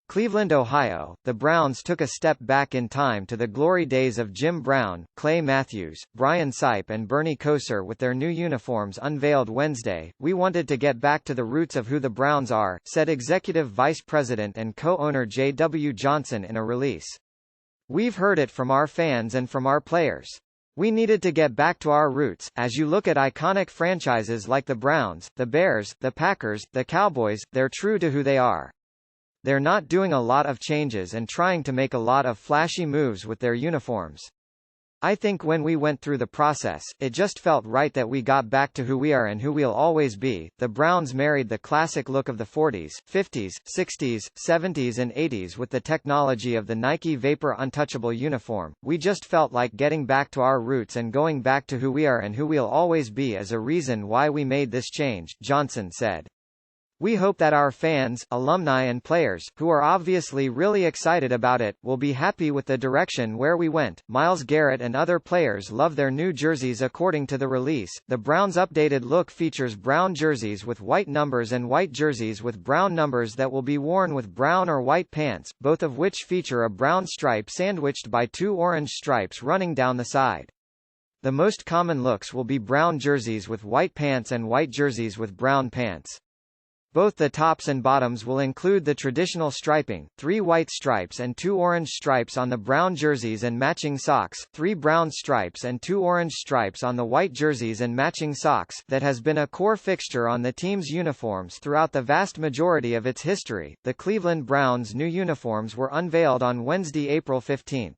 Cleveland, Ohio, the Browns took a step back in time to the glory days of Jim Brown, Clay Matthews, Brian Sipe and Bernie Kosar with their new uniforms unveiled Wednesday. "We wanted to get back to the roots of who the Browns are," said Executive Vice President and co-owner J.W. Johnson in a release. "We've heard it from our fans and from our players. We needed to get back to our roots. As you look at iconic franchises like the Browns, the Bears, the Packers, the Cowboys, they're true to who they are. They're not doing a lot of changes and trying to make a lot of flashy moves with their uniforms. I think when we went through the process, it just felt right that we got back to who we are and who we'll always be." The Browns married the classic look of the 40s, 50s, 60s, 70s and 80s with the technology of the Nike Vapor Untouchable uniform. "We just felt like getting back to our roots and going back to who we are and who we'll always be as a reason why we made this change," Johnson said. "We hope that our fans, alumni and players, who are obviously really excited about it, will be happy with the direction where we went." Myles Garrett and other players love their new jerseys. According to the release, the Browns' updated look features brown jerseys with white numbers and white jerseys with brown numbers that will be worn with brown or white pants, both of which feature a brown stripe sandwiched by two orange stripes running down the side. The most common looks will be brown jerseys with white pants and white jerseys with brown pants. Both the tops and bottoms will include the traditional striping, 3 white stripes and 2 orange stripes on the brown jerseys and matching socks, 3 brown stripes and 2 orange stripes on the white jerseys and matching socks, that has been a core fixture on the team's uniforms throughout the vast majority of its history. The Cleveland Browns' new uniforms were unveiled on Wednesday, April 15.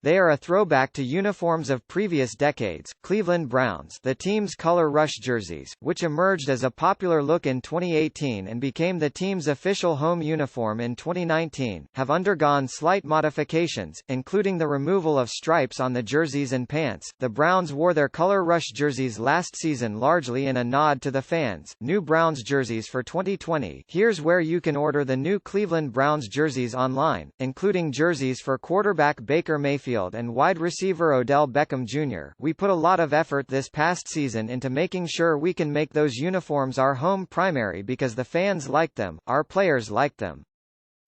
They are a throwback to uniforms of previous decades. Cleveland Browns, the team's color rush jerseys, which emerged as a popular look in 2018 and became the team's official home uniform in 2019, have undergone slight modifications, including the removal of stripes on the jerseys and pants. The Browns wore their color rush jerseys last season largely in a nod to the fans. New Browns jerseys for 2020. Here's where you can order the new Cleveland Browns jerseys online, including jerseys for quarterback Baker Mayfield and wide receiver Odell Beckham Jr. "We put a lot of effort this past season into making sure we can make those uniforms our home primary because the fans liked them, our players liked them.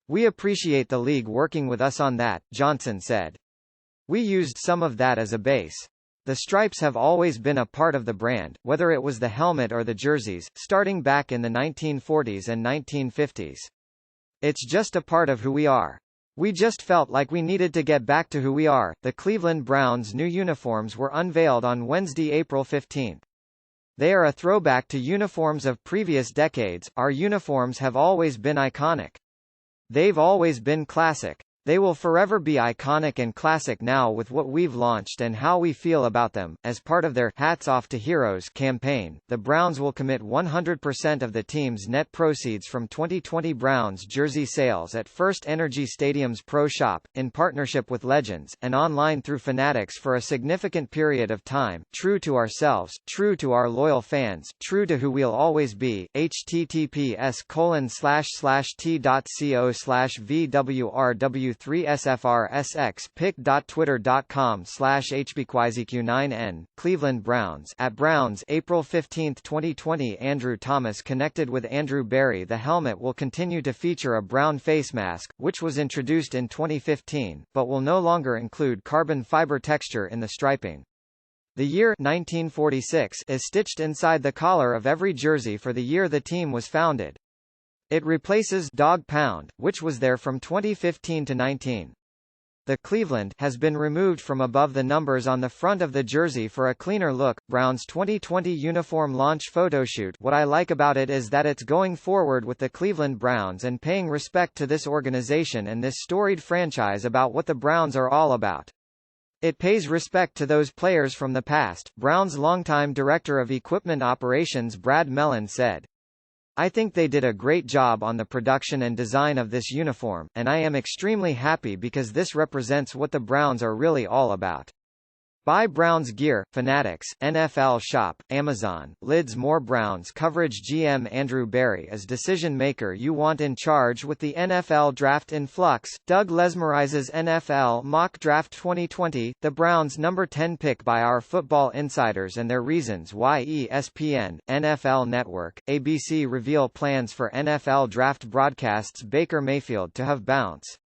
We appreciate the league working with us on that," Johnson said. "We used some of that as a base. The stripes have always been a part of the brand, whether it was the helmet or the jerseys, starting back in the 1940s and 1950s. It's just a part of who we are. We just felt like we needed to get back to who we are." The Cleveland Browns' new uniforms were unveiled on Wednesday, April 15. They are a throwback to uniforms of previous decades. "Our uniforms have always been iconic. They've always been classic. They will forever be iconic and classic now with what we've launched and how we feel about them." As part of their Hats Off to Heroes campaign, the Browns will commit 100% of the team's net proceeds from 2020 Browns jersey sales at First Energy Stadium's Pro Shop, in partnership with Legends, and online through Fanatics for a significant period of time. "True to ourselves, true to our loyal fans, true to who we'll always be." https://t.co/vwrw3sfrsx pic.twitter.com/hbqyzq9n. Cleveland Browns @Browns April 15, 2020. Andrew Thomas connected with Andrew Barry. The helmet will continue to feature a brown face mask, which was introduced in 2015, but will no longer include carbon fiber texture in the striping. The year 1946 is stitched inside the collar of every jersey for the year the team was founded. It replaces Dog Pound, which was there from 2015 to 19. The Cleveland has been removed from above the numbers on the front of the jersey for a cleaner look. Browns 2020 uniform launch photoshoot. "What I like about it is that it's going forward with the Cleveland Browns and paying respect to this organization and this storied franchise about what the Browns are all about. It pays respect to those players from the past," Browns longtime director of equipment operations Brad Mellon said. "I think they did a great job on the production and design of this uniform, and I am extremely happy because this represents what the Browns are really all about." Buy Browns gear, Fanatics, NFL Shop, Amazon, Lids. More Browns coverage. GM Andrew Berry is decision maker you want in charge with the NFL Draft in flux. Doug Lesmerise's NFL Mock Draft 2020, the Browns' number 10 pick by our football insiders and their reasons why. ESPN, NFL Network, ABC reveal plans for NFL Draft broadcasts. Baker Mayfield to have bounce.